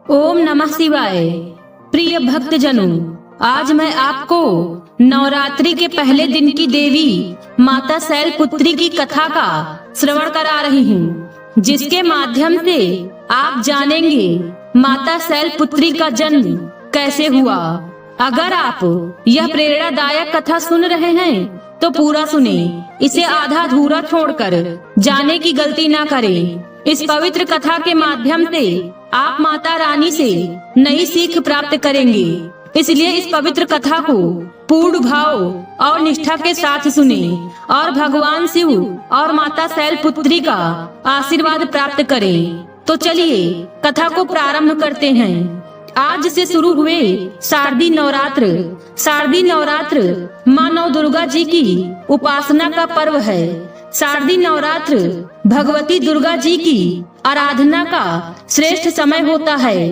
ओम नमः शिवाय। प्रिय भक्तजनों, आज मैं आपको नवरात्रि के पहले दिन की देवी माता शैलपुत्री की कथा का श्रवण करा रही हूँ, जिसके माध्यम से आप जानेंगे माता शैलपुत्री का जन्म कैसे हुआ। अगर आप यह प्रेरणादायक कथा सुन रहे हैं तो पूरा सुने, इसे आधा अधूरा छोड़कर जाने की गलती ना करें। इस पवित्र कथा के माध्यम से आप माता रानी से नई सीख प्राप्त करेंगे, इसलिए इस पवित्र कथा को पूर्ण भाव और निष्ठा के साथ सुने और भगवान शिव और माता शैलपुत्री का आशीर्वाद प्राप्त करें। तो चलिए कथा को प्रारंभ करते हैं। आज से शुरू हुए शारदीय नवरात्र। शारदीय नवरात्र माँ नव दुर्गा जी की उपासना का पर्व है। शारदीय नवरात्र भगवती दुर्गा जी की आराधना का श्रेष्ठ समय होता है।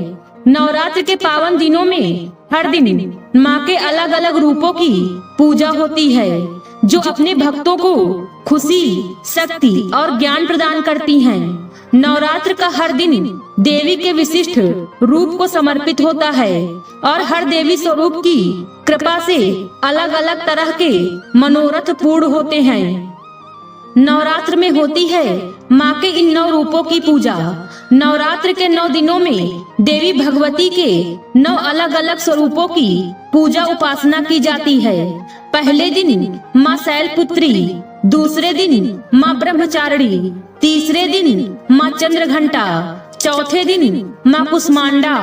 नवरात्र के पावन दिनों में हर दिन माँ के अलग अलग रूपों की पूजा होती है, जो अपने भक्तों को खुशी, शक्ति और ज्ञान प्रदान करती हैं। नवरात्र का हर दिन देवी के विशिष्ट रूप को समर्पित होता है और हर देवी स्वरूप की कृपा से अलग अलग तरह के मनोरथ पूर्ण होते हैं। नवरात्र में होती है माँ के इन 9 रूपों की पूजा। नवरात्र के 9 दिनों में देवी भगवती के 9 अलग अलग स्वरूपों की पूजा उपासना की जाती है। पहले दिन माँ शैलपुत्री, दूसरे दिन माँ ब्रह्मचारिणी, तीसरे दिन माँ चंद्रघंटा, चौथे दिन माँ कुष्मांडा,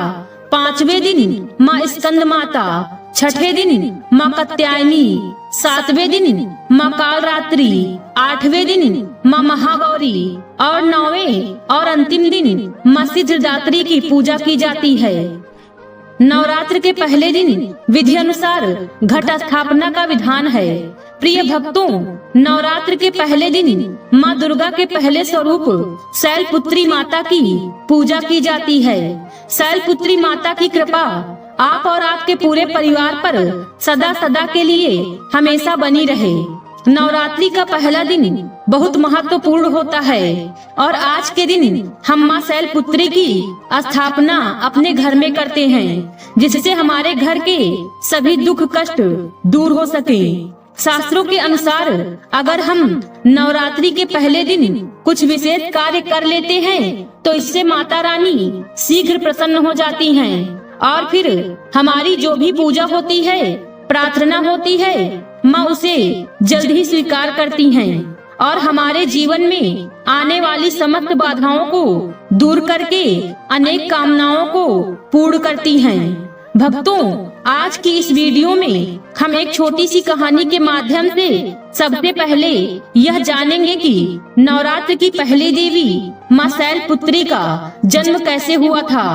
पांचवे दिन माँ स्कंद माता, छठे दिन माँ कात्यायनी, सातवें दिन माँ कालरात्रि, आठवें दिन माँ महागौरी और 9वें और अंतिम दिन माँ सिद्धिदात्री की पूजा की जाती है। नवरात्र के पहले दिन विधि अनुसार घट स्थापना का विधान है। प्रिय भक्तों, नवरात्र के पहले दिन माँ दुर्गा के पहले स्वरूप शैलपुत्री माता की पूजा की जाती है। शैलपुत्री माता की कृपा आप और आपके पूरे परिवार पर सदा सदा के लिए हमेशा बनी रहे। नवरात्रि का पहला दिन बहुत महत्वपूर्ण होता है और आज के दिन हम माँ शैलपुत्री की स्थापना अपने घर में करते हैं, जिससे हमारे घर के सभी दुख कष्ट दूर हो सके। शास्त्रों के अनुसार अगर हम नवरात्रि के पहले दिन कुछ विशेष कार्य कर लेते हैं तो इससे माता रानी शीघ्र प्रसन्न हो जाती हैं और फिर हमारी जो भी पूजा होती है, प्रार्थना होती है, माँ उसे जल्द ही स्वीकार करती हैं और हमारे जीवन में आने वाली समस्त बाधाओं को दूर करके अनेक कामनाओं को पूर्ण करती हैं। भक्तों, आज की इस वीडियो में हम एक छोटी सी कहानी के माध्यम से सबसे पहले यह जानेंगे कि नवरात्र की पहली देवी माँ शैलपुत्री का जन्म कैसे हुआ था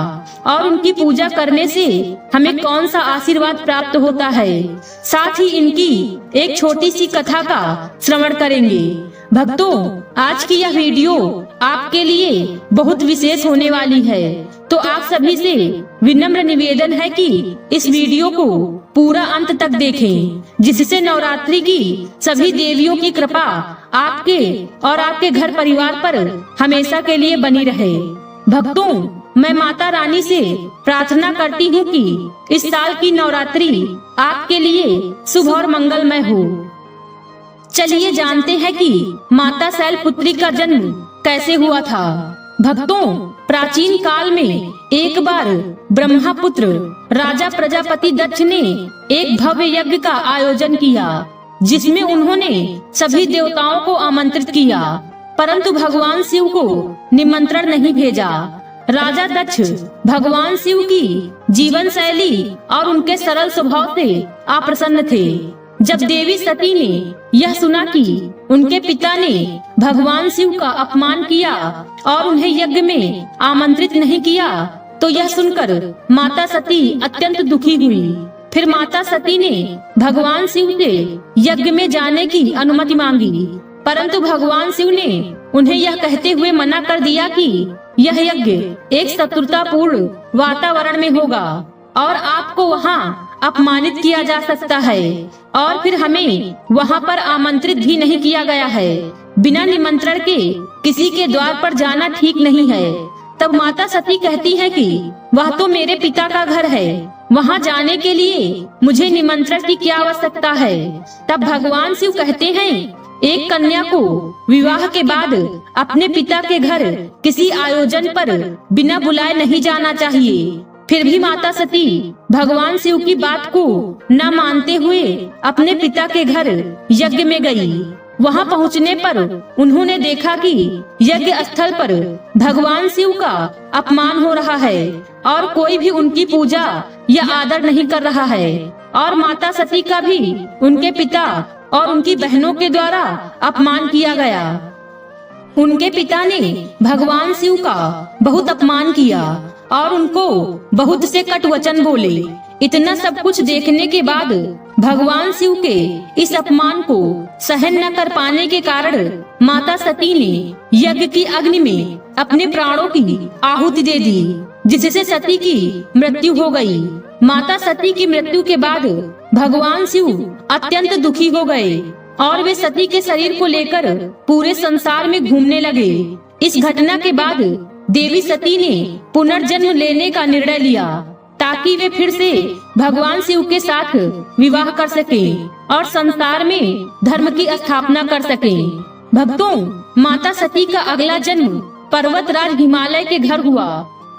और उनकी पूजा करने से हमें कौन सा आशीर्वाद प्राप्त होता है। साथ ही इनकी एक छोटी सी कथा का श्रवण करेंगे। भक्तों, आज की यह वीडियो आपके लिए बहुत विशेष होने वाली है, तो आप सभी से विनम्र निवेदन है कि इस वीडियो को पूरा अंत तक देखें, जिससे नवरात्रि की सभी देवियों की कृपा आपके और आपके घर परिवार पर हमेशा के लिए बनी रहे। भक्तों, मैं माता रानी से प्रार्थना करती हूँ कि इस साल की नवरात्रि आपके लिए शुभ और मंगलमय हो। चलिए जानते हैं कि माता शैलपुत्री का जन्म कैसे हुआ था। भक्तों, प्राचीन काल में एक बार ब्रह्मपुत्र राजा प्रजापति दक्ष ने एक भव्य यज्ञ का आयोजन किया, जिसमें उन्होंने सभी देवताओं को आमंत्रित किया, परंतु भगवान शिव को निमंत्रण नहीं भेजा। राजा दक्ष भगवान शिव की जीवन शैली और उनके सरल स्वभाव से अप्रसन्न थे। जब देवी सती ने यह सुना कि उनके पिता ने भगवान शिव का अपमान किया और उन्हें यज्ञ में आमंत्रित नहीं किया, तो यह सुनकर माता सती अत्यंत दुखी हुई। फिर माता सती ने भगवान शिव से यज्ञ में जाने की अनुमति मांगी, परंतु भगवान शिव ने उन्हें यह कहते हुए मना कर दिया कि यह यज्ञ एक शत्रुतापूर्ण वातावरण में होगा और आपको वहाँ अपमानित किया जा सकता है और फिर हमें वहाँ पर आमंत्रित भी नहीं किया गया है। बिना निमंत्रण के किसी के द्वार पर जाना ठीक नहीं है। तब माता सती कहती है कि वह तो मेरे पिता का घर है, वहाँ जाने के लिए मुझे निमंत्रण की क्या आवश्यकता है। तब भगवान शिव कहते हैं, एक कन्या को विवाह के बाद अपने पिता के घर किसी आयोजन पर बिना बुलाए नहीं जाना चाहिए। फिर भी माता सती भगवान शिव की बात को न मानते हुए अपने पिता के घर यज्ञ में गई। वहां पहुंचने पर उन्होंने देखा कि यज्ञ स्थल पर भगवान शिव का अपमान हो रहा है और कोई भी उनकी पूजा या आदर नहीं कर रहा है, और माता सती का भी उनके पिता और उनकी बहनों के द्वारा अपमान किया गया। उनके पिता ने भगवान शिव का बहुत अपमान किया और उनको बहुत से कट वचन बोले। इतना सब कुछ देखने के बाद भगवान शिव के इस अपमान को सहन न कर पाने के कारण माता सती ने यज्ञ की अग्नि में अपने प्राणों की आहुति दे दी, जिससे सती की मृत्यु हो गई। माता सती की मृत्यु के बाद भगवान शिव अत्यंत दुखी हो गए और वे सती के शरीर को लेकर पूरे संसार में घूमने लगे। इस घटना के बाद देवी सती ने पुनर्जन्म लेने का निर्णय लिया ताकि वे फिर से भगवान शिव के साथ विवाह कर सकें और संसार में धर्म की स्थापना कर सकें। भक्तों, माता सती का अगला जन्म पर्वतराज हिमालय के घर हुआ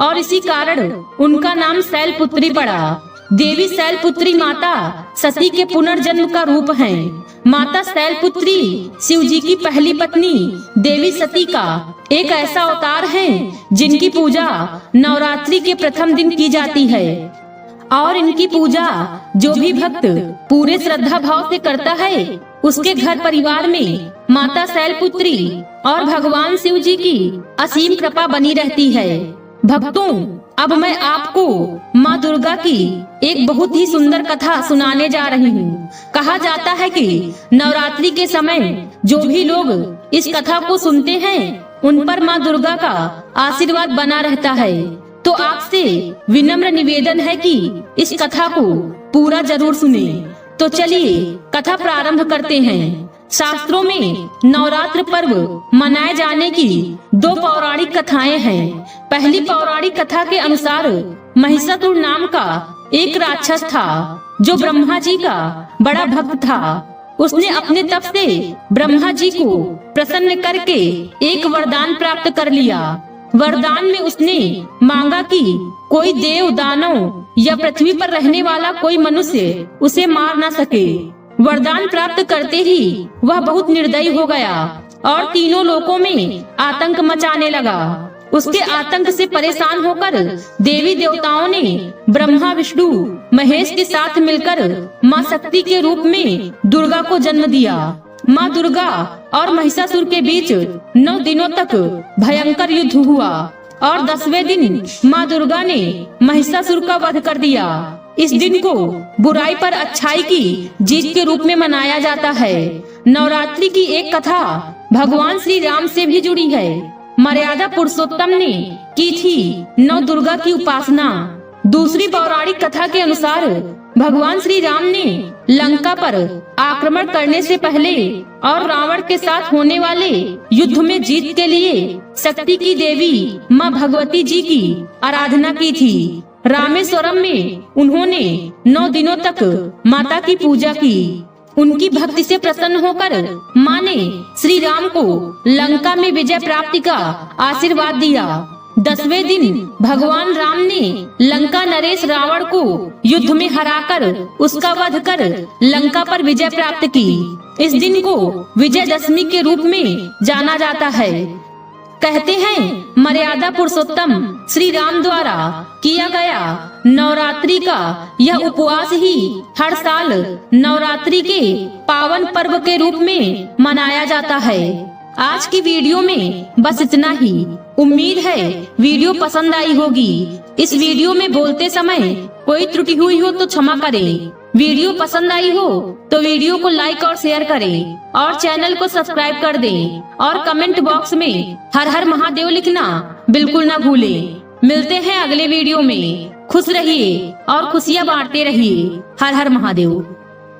और इसी कारण उनका नाम शैलपुत्री पड़ा। देवी शैलपुत्री माता सती के पुनर्जन्म का रूप है। माता शैलपुत्री शिव जी की पहली पत्नी देवी सती का एक ऐसा अवतार है जिनकी पूजा नवरात्रि के प्रथम दिन की जाती है, और इनकी पूजा जो भी भक्त पूरे श्रद्धा भाव से करता है उसके घर परिवार में माता शैलपुत्री और भगवान शिव जी की असीम कृपा बनी रहती है। भक्तों, अब मैं आपको माँ दुर्गा की एक बहुत ही सुंदर कथा सुनाने जा रही हूँ। कहा जाता है कि नवरात्रि के समय जो भी लोग इस कथा को सुनते हैं उन पर माँ दुर्गा का आशीर्वाद बना रहता है। तो आपसे विनम्र निवेदन है कि इस कथा को पूरा जरूर सुने। तो चलिए कथा प्रारंभ करते हैं। शास्त्रों में नवरात्र पर्व मनाए जाने की दो पौराणिक कथाएं हैं। पहली पौराणिक कथा के अनुसार महिषासुर नाम का एक राक्षस था जो ब्रह्मा जी का बड़ा भक्त था। उसने अपने तप से ब्रह्मा जी को प्रसन्न करके एक वरदान प्राप्त कर लिया। वरदान में उसने मांगा कि कोई देव, दानव या पृथ्वी पर रहने वाला कोई मनुष्य उसे मार न सके। वरदान प्राप्त करते ही वह बहुत निर्दयी हो गया और तीनों लोकों में आतंक मचाने लगा। उसके आतंक से परेशान होकर देवी देवताओं ने ब्रह्मा, विष्णु, महेश के साथ मिलकर माँ शक्ति के रूप में दुर्गा को जन्म दिया। माँ दुर्गा और महिषासुर के बीच 9 दिनों तक भयंकर युद्ध हुआ और 10वें दिन माँ दुर्गा ने महिषासुर का वध कर दिया। इस दिन को बुराई पर अच्छाई की जीत के रूप में मनाया जाता है। नवरात्रि की एक कथा भगवान श्री राम से भी जुड़ी है। मर्यादा पुरुषोत्तम ने की थी नौ दुर्गा की उपासना। दूसरी पौराणिक कथा के अनुसार भगवान श्री राम ने लंका पर आक्रमण करने से पहले और रावण के साथ होने वाले युद्ध में जीत के लिए शक्ति की देवी माँ भगवती जी की आराधना की थी। रामेश्वरम में उन्होंने 9 दिनों तक माता की पूजा की। उनकी भक्ति से प्रसन्न होकर माँ ने श्री राम को लंका में विजय प्राप्ति का आशीर्वाद दिया। 10वें दिन भगवान राम ने लंका नरेश रावण को युद्ध में हराकर उसका वध कर लंका पर विजय प्राप्त की। इस दिन को विजयदशमी के रूप में जाना जाता है। कहते हैं मर्यादा पुरुषोत्तम श्री राम द्वारा किया गया नवरात्रि का यह उपवास ही हर साल नवरात्रि के पावन पर्व के रूप में मनाया जाता है। आज की वीडियो में बस इतना ही। उम्मीद है वीडियो पसंद आई होगी। इस वीडियो में बोलते समय कोई त्रुटि हुई हो तो क्षमा करें। वीडियो पसंद आई हो तो वीडियो को लाइक और शेयर करें और चैनल को सब्सक्राइब कर दें और कमेंट बॉक्स में हर हर महादेव लिखना बिल्कुल ना भूलें। मिलते हैं अगले वीडियो में। खुश रहिए और खुशियाँ बांटते रहिए। हर हर महादेव।